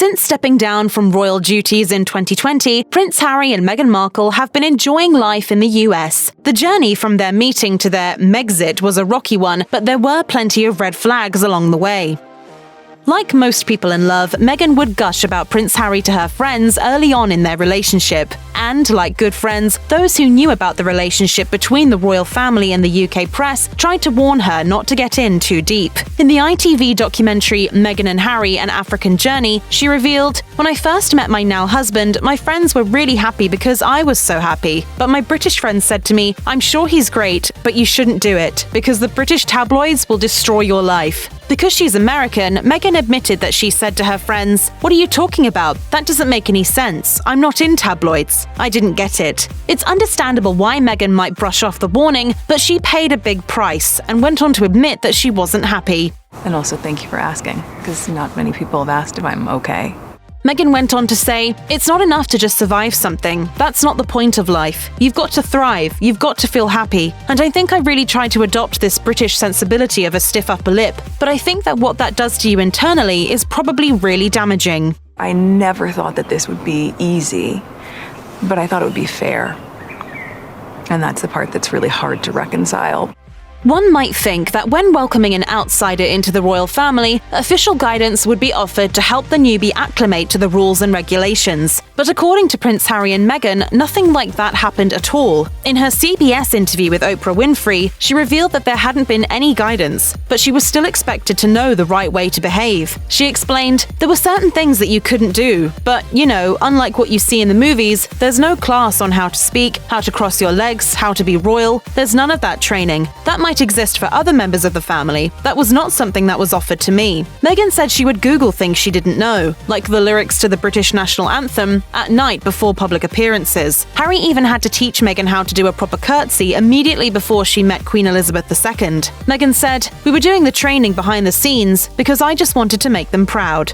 Since stepping down from royal duties in 2020, Prince Harry and Meghan Markle have been enjoying life in the US. The journey from their meeting to their Megxit was a rocky one, but there were plenty of red flags along the way. Like most people in love, Meghan would gush about Prince Harry to her friends early on in their relationship. And, like good friends, those who knew about the relationship between the royal family and the UK press tried to warn her not to get in too deep. In the ITV documentary Meghan and Harry: An African Journey, she revealed, "When I first met my now husband, my friends were really happy because I was so happy. But my British friends said to me, 'I'm sure he's great, but you shouldn't do it, because the British tabloids will destroy your life.'" Because she's American, Meghan admitted that she said to her friends, "What are you talking about? That doesn't make any sense. I'm not in tabloids. I didn't get it." It's understandable why Meghan might brush off the warning, but she paid a big price and went on to admit that she wasn't happy. And also thank you for asking, because not many people have asked if I'm okay. Meghan went on to say, "It's not enough to just survive something. That's not the point of life. You've got to thrive. You've got to feel happy. And I think I really tried to adopt this British sensibility of a stiff upper lip, but I think that what that does to you internally is probably really damaging." I never thought that this would be easy, but I thought it would be fair. And that's the part that's really hard to reconcile. One might think that when welcoming an outsider into the royal family, official guidance would be offered to help the newbie acclimate to the rules and regulations. But according to Prince Harry and Meghan, nothing like that happened at all. In her CBS interview with Oprah Winfrey, she revealed that there hadn't been any guidance, but she was still expected to know the right way to behave. She explained, "There were certain things that you couldn't do, but, unlike what you see in the movies, there's no class on how to speak, how to cross your legs, how to be royal. There's none of that training. That might exist for other members of the family. That was not something that was offered to me." Meghan said she would Google things she didn't know, like the lyrics to the British national anthem, at night before public appearances. Harry even had to teach Meghan how to do a proper curtsy immediately before she met Queen Elizabeth II. Meghan said, "We were doing the training behind the scenes because I just wanted to make them proud."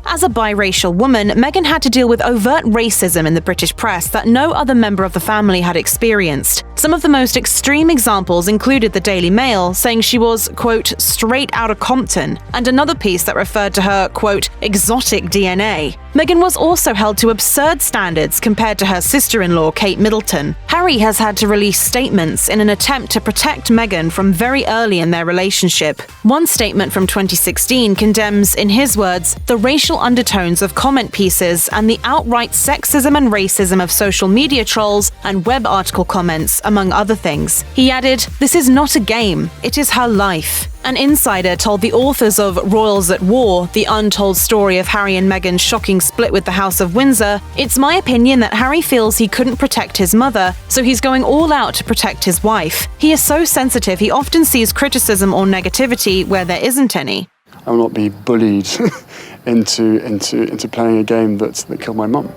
As a biracial woman, Meghan had to deal with overt racism in the British press that no other member of the family had experienced. Some of the most extreme examples included the Daily Mail saying she was, quote, "straight out of Compton," and another piece that referred to her, quote, "exotic DNA." Meghan was also held to absurd standards compared to her sister-in-law, Kate Middleton. Harry has had to release statements in an attempt to protect Meghan from very early in their relationship. One statement from 2016 condemns, in his words, the racial undertones of comment pieces and the outright sexism and racism of social media trolls and web article comments, among other things. He added, "This is not a game. It is her life." An insider told the authors of Royals at War, the untold story of Harry and Meghan's shocking split with the House of Windsor, "It's my opinion that Harry feels he couldn't protect his mother, so he's going all out to protect his wife. He is so sensitive he often sees criticism or negativity where there isn't any." I will not be bullied into playing a game that killed my mum.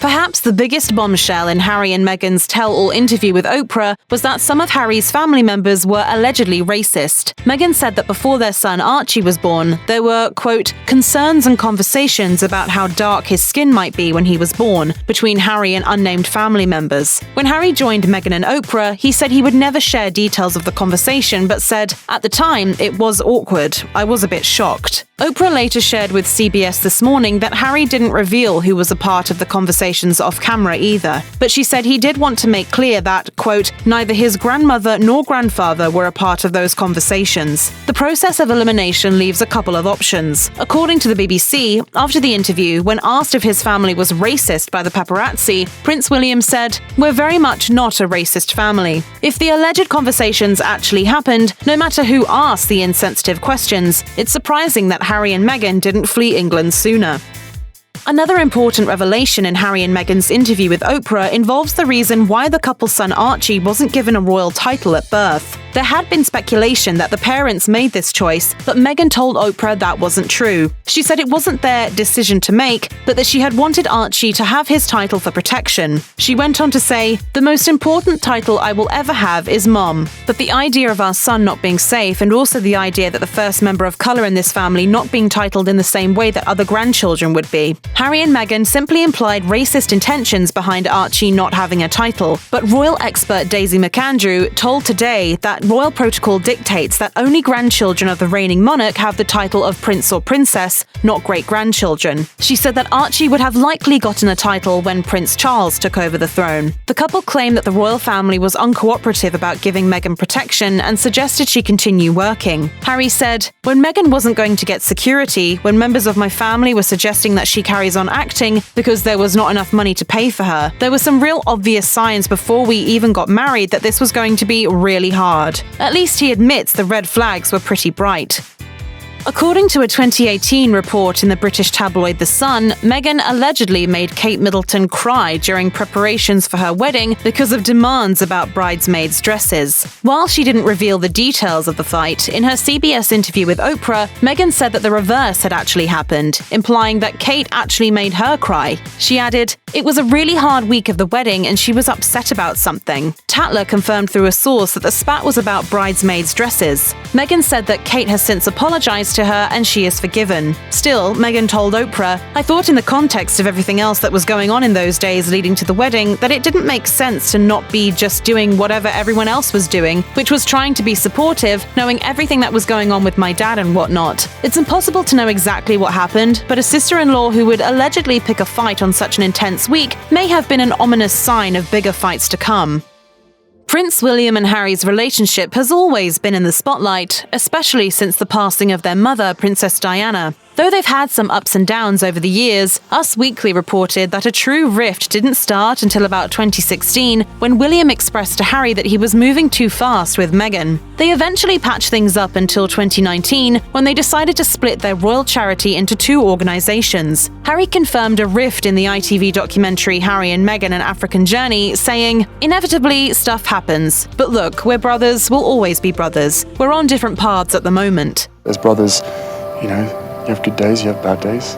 Perhaps the biggest bombshell in Harry and Meghan's tell-all interview with Oprah was that some of Harry's family members were allegedly racist. Meghan said that before their son Archie was born, there were, quote, "concerns and conversations about how dark his skin might be when he was born," between Harry and unnamed family members. When Harry joined Meghan and Oprah, he said he would never share details of the conversation, but said, "At the time, it was awkward. I was a bit shocked." Oprah later shared with CBS This Morning that Harry didn't reveal who was a part of the conversations off camera either, but she said he did want to make clear that, quote, "neither his grandmother nor grandfather were a part of those conversations." The process of elimination leaves a couple of options. According to the BBC, after the interview, when asked if his family was racist by the paparazzi, Prince William said, "We're very much not a racist family." If the alleged conversations actually happened, no matter who asked the insensitive questions, it's surprising that Harry and Meghan didn't flee England sooner. Another important revelation in Harry and Meghan's interview with Oprah involves the reason why the couple's son Archie wasn't given a royal title at birth. There had been speculation that the parents made this choice, but Meghan told Oprah that wasn't true. She said it wasn't their decision to make, but that she had wanted Archie to have his title for protection. She went on to say, "The most important title I will ever have is Mom. But the idea of our son not being safe, and also the idea that the first member of colour in this family not being titled in the same way that other grandchildren would be." Harry and Meghan simply implied racist intentions behind Archie not having a title, but royal expert Daisy McAndrew told Today that royal protocol dictates that only grandchildren of the reigning monarch have the title of prince or princess, not great-grandchildren. She said that Archie would have likely gotten a title when Prince Charles took over the throne. The couple claimed that the royal family was uncooperative about giving Meghan protection and suggested she continue working. Harry said, "When Meghan wasn't going to get security, when members of my family were suggesting that she carries on acting because there was not enough money to pay for her, there were some real obvious signs before we even got married that this was going to be really hard." At least he admits the red flags were pretty bright. According to a 2018 report in the British tabloid The Sun, Meghan allegedly made Kate Middleton cry during preparations for her wedding because of demands about bridesmaids' dresses. While she didn't reveal the details of the fight, in her CBS interview with Oprah, Meghan said that the reverse had actually happened, implying that Kate actually made her cry. She added, "It was a really hard week of the wedding and she was upset about something." Tatler confirmed through a source that the spat was about bridesmaids' dresses. Meghan said that Kate has since apologized to her and she is forgiven. Still, Meghan told Oprah, "I thought in the context of everything else that was going on in those days leading to the wedding that it didn't make sense to not be just doing whatever everyone else was doing, which was trying to be supportive, knowing everything that was going on with my dad and whatnot. It's impossible to know exactly what happened, but a sister-in-law who would allegedly pick a fight on such an intense week may have been an ominous sign of bigger fights to come." Prince William and Harry's relationship has always been in the spotlight, especially since the passing of their mother, Princess Diana. Though they've had some ups and downs over the years, Us Weekly reported that a true rift didn't start until about 2016, when William expressed to Harry that he was moving too fast with Meghan. They eventually patched things up until 2019, when they decided to split their royal charity into two organizations. Harry confirmed a rift in the ITV documentary Harry and Meghan: An African Journey, saying, "Inevitably, stuff happens. But look, we're brothers, we'll always be brothers. We're on different paths at the moment." As brothers, you have good days, you have bad days.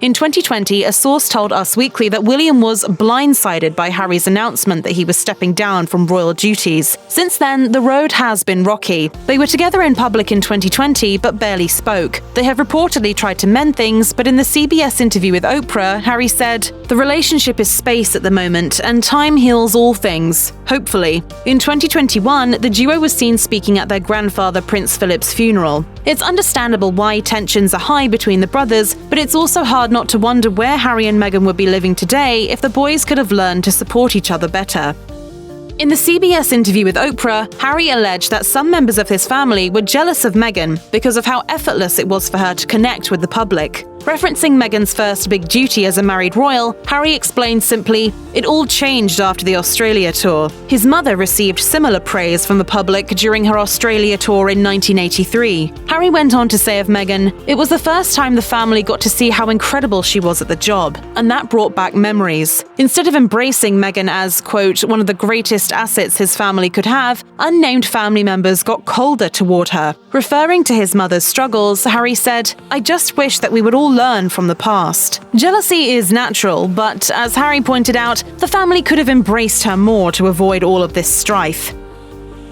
In 2020, a source told Us Weekly that William was blindsided by Harry's announcement that he was stepping down from royal duties. Since then, the road has been rocky. They were together in public in 2020, but barely spoke. They have reportedly tried to mend things, but in the CBS interview with Oprah, Harry said, "The relationship is space at the moment, and time heals all things. Hopefully." In 2021, the duo was seen speaking at their grandfather Prince Philip's funeral. It's understandable why tensions are high between the brothers, but it's also hard not to wonder where Harry and Meghan would be living today if the boys could have learned to support each other better. In the CBS interview with Oprah, Harry alleged that some members of his family were jealous of Meghan because of how effortless it was for her to connect with the public. Referencing Meghan's first big duty as a married royal, Harry explained simply, "It all changed after the Australia tour." His mother received similar praise from the public during her Australia tour in 1983. Harry went on to say of Meghan, "It was the first time the family got to see how incredible she was at the job, and that brought back memories." Instead of embracing Meghan as, quote, one of the greatest assets his family could have, unnamed family members got colder toward her. Referring to his mother's struggles, Harry said, "I just wish that we would all learn from the past." Jealousy is natural, but as Harry pointed out, the family could have embraced her more to avoid all of this strife.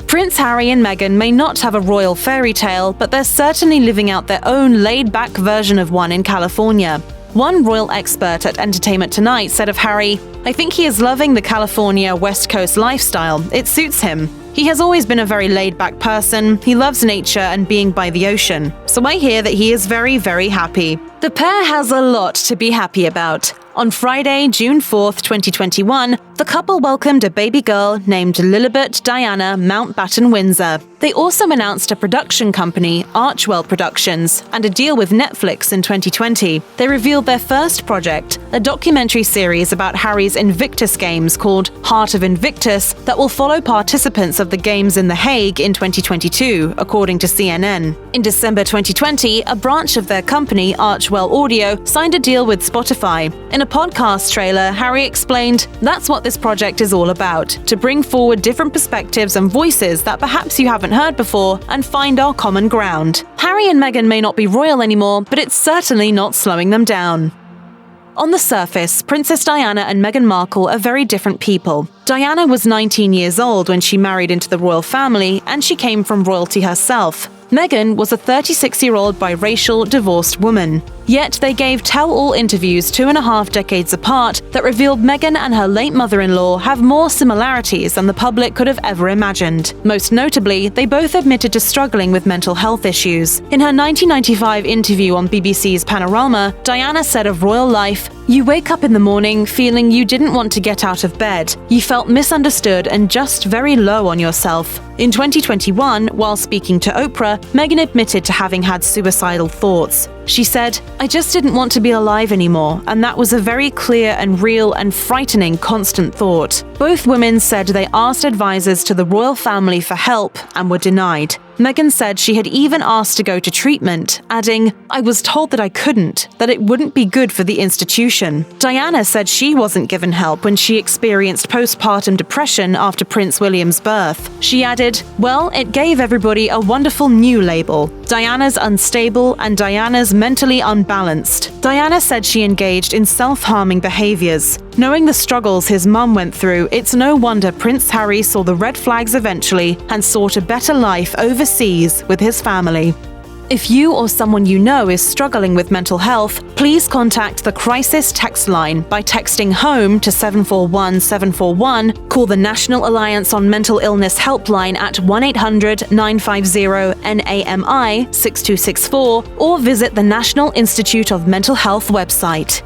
Prince Harry and Meghan may not have a royal fairy tale, but they're certainly living out their own laid-back version of one in California. One royal expert at Entertainment Tonight said of Harry, "I think he is loving the California West Coast lifestyle. It suits him. He has always been a very laid-back person. He loves nature and being by the ocean. So I hear that he is very, very happy." The pair has a lot to be happy about. On Friday, June 4th, 2021, the couple welcomed a baby girl named Lilibet Diana Mountbatten Windsor. They also announced a production company, Archwell Productions, and a deal with Netflix in 2020. They revealed their first project, a documentary series about Harry's Invictus Games called Heart of Invictus that will follow participants of the games in The Hague in 2022, according to CNN. In December 2020, a branch of their company, Archwell Audio, signed a deal with Spotify. In a podcast trailer, Harry explained, "That's what this project is all about, to bring forward different perspectives and voices that perhaps you haven't heard before and find our common ground." Harry and Meghan may not be royal anymore, but it's certainly not slowing them down. On the surface, Princess Diana and Meghan Markle are very different people. Diana was 19 years old when she married into the royal family, and she came from royalty herself. Meghan was a 36-year-old biracial, divorced woman. Yet they gave tell-all interviews 2.5 decades apart that revealed Meghan and her late mother-in-law have more similarities than the public could have ever imagined. Most notably, they both admitted to struggling with mental health issues. In her 1995 interview on BBC's Panorama, Diana said of royal life, "You wake up in the morning feeling you didn't want to get out of bed. You felt misunderstood and just very low on yourself." In 2021, while speaking to Oprah, Meghan admitted to having had suicidal thoughts. She said, "I just didn't want to be alive anymore, and that was a very clear and real and frightening constant thought." Both women said they asked advisors to the royal family for help and were denied. Meghan said she had even asked to go to treatment, adding, "I was told that I couldn't, that it wouldn't be good for the institution." Diana said she wasn't given help when she experienced postpartum depression after Prince William's birth. She added, "Well, it gave everybody a wonderful new label. Diana's unstable and Diana's mentally unbalanced." Diana said she engaged in self-harming behaviors. Knowing the struggles his mum went through, it's no wonder Prince Harry saw the red flags eventually and sought a better life overseas with his family. If you or someone you know is struggling with mental health, please contact the Crisis Text Line by texting HOME to 741-741, call the National Alliance on Mental Illness helpline at 1-800-950-NAMI 6264, or visit the National Institute of Mental Health website.